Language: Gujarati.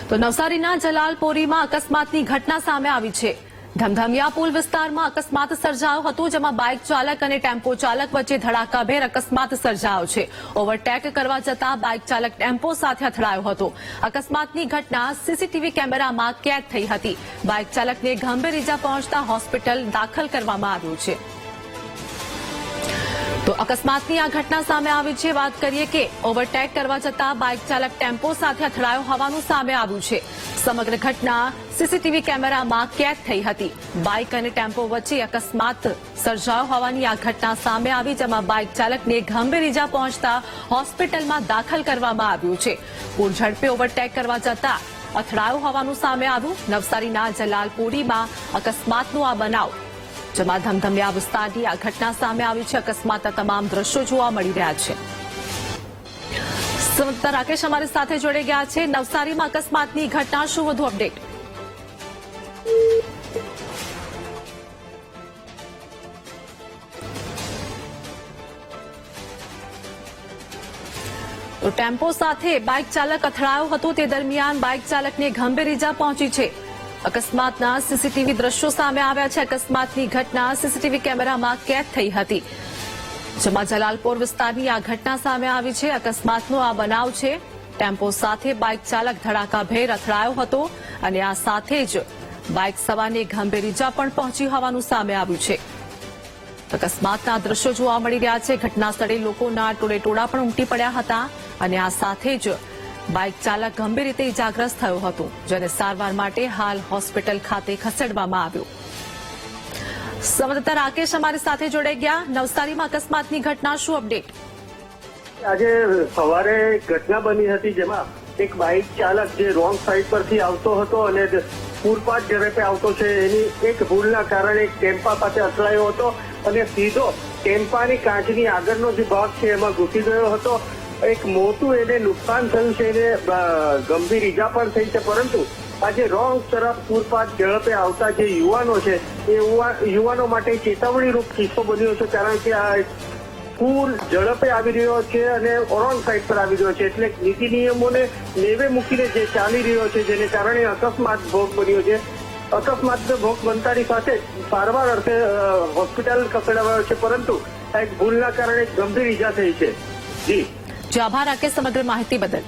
તો નવસારીના જલાલપોરીમાં અકસ્માતની ઘટના સામે આવી છે। ધમધમિયા પુલ વિસ્તારમાં અકસ્માત સર્જાયો હતો, જેમાં બાઇક ચાલક અને ટેમ્પો ચાલક વચ્ચે ધડાકાભેર અકસ્માત સર્જાયો છે। ઓવરટેક કરવા જતા બાઇક ચાલક ટેમ્પો સાથે અથડાયો હતો। અકસ્માતની ઘટના સીસીટીવી કેમેરામાં કેદ થઈ હતી। બાઇક ચાલકને ગંભીર ઇજા પહોંચતા હોસ્પિટલ દાખલ કરવામાં આવ્યો છે। તો અકસ્માતની આ ઘટના સામે આવી છે। વાત કરીએ કે ઓવરટેક કરવા જતા બાઇક ચાલક ટેમ્પો સાથે અથડાયો હોવાનું સામે આવ્યું છે। સમગ્ર ઘટના સીસીટીવી કેમેરામાં કેદ થઈ હતી। બાઇક અને ટેમ્પો વચ્ચે અકસ્માત સર્જાયો હોવાની આ ઘટના સામે આવી, જેમાં બાઇક ચાલકને ગંભીર ઇજા પહોંચતા હોસ્પિટલમાં દાખલ કરવામાં આવ્યું છે। પૂર ઝડપે ઓવરટેક કરવા જતા અથડાયો હોવાનું સામે આવ્યું। નવસારીના જલાલપોરીમાં અકસ્માતનો આ બનાવ, જેમાં ધમધમિયા વિસ્તારની આ ઘટના સામે આવી છે। અકસ્માતના તમામ દ્રશ્યો જોવા મળી રહ્યા છે। સંવાદદાતા રાકેશ અમારી સાથે જોડાઈ ગયા છે। નવસારીમાં અકસ્માતની ઘટના, શું વધુ અપડેટ? તો ટેમ્પો સાથે બાઇક ચાલક અથડાયો હતો, તે દરમિયાન બાઇક ચાલકને ગંભીર ઇજા પહોંચી છે। અકસ્માતના સીસીટીવી દ્રશ્યો સામે આવ્યા છે। અકસ્માતની ઘટના સીસીટીવી કેમેરામાં કેદ થઈ હતી, જેમાં જલાલપોર વિસ્તારની આ ઘટના સામે આવી છે। અકસ્માતનો આ બનાવ છે। ટેમ્પો સાથે બાઇક ચાલક ધડાકાભેર અથડાયો હતો અને આ સાથે જ બાઇક સવારને ગંભીર ઇજા પણ પહોંચી હોવાનું સામે આવ્યું છે। અકસ્માતના દ્રશ્યો જોવા મળી રહ્યા છે। ઘટના સ્થળે લોકોના ટોળેટોળા પણ ઉમટી પડ્યા હતા અને આ સાથે જ બાઇક ચાલક ગંભીર રીતે ઇજાગ્રસ્ત થયો હતો, જેને સારવાર માટે હાલ હોસ્પિટલ ખાતે ખસેડવામાં આવ્યો। સંવાદદાતા રાકેશ અમારી સાથે જોડાઈ ગયા। નવસારીમાં અકસ્માતની ઘટના, શું અપડેટ? આજે સવારે ઘટના બની હતી, જેમાં એક બાઇક ચાલક જે રોંગ સાઈડ પરથી આવતો હતો અને પૂરપાટ ઝડપે આવતો છે, એની એક ભૂલના કારણે એક ટેમ્પા પાસે અથડાયો હતો અને સીધો ટેમ્પાની કાચની આગળનો જે ભાગ છે એમાં ઘૂસી ગયો હતો। એક મોટું એને નુકસાન થયું છે, એને ગંભીર ઈજા પણ થઈ છે। પરંતુ આજે રોંગ તરફ પૂરપાટ ઝડપે આવતા જે યુવાનો છે એ યુવાનો માટે ચેતવણીરૂપ કિસ્સો બન્યો છે, કારણ કે આ પૂર ઝડપે આવી રહ્યો છે અને રોંગ સાઈડ પર આવી રહ્યો છે, એટલે નીતિ નિયમોને નેવે મૂકીને જે ચાલી રહ્યો છે, જેને કારણે અકસ્માત ભોગ બન્યો છે। અકસ્માતનો ભોગ બનતાની સાથે સારવાર અર્થે હોસ્પિટલ ખસેડાવાયો છે, પરંતુ એક ભૂલના કારણે ગંભીર ઈજા થઈ છે। જી આભાર રાકેશ સમગ્ર માહિતી બદલ।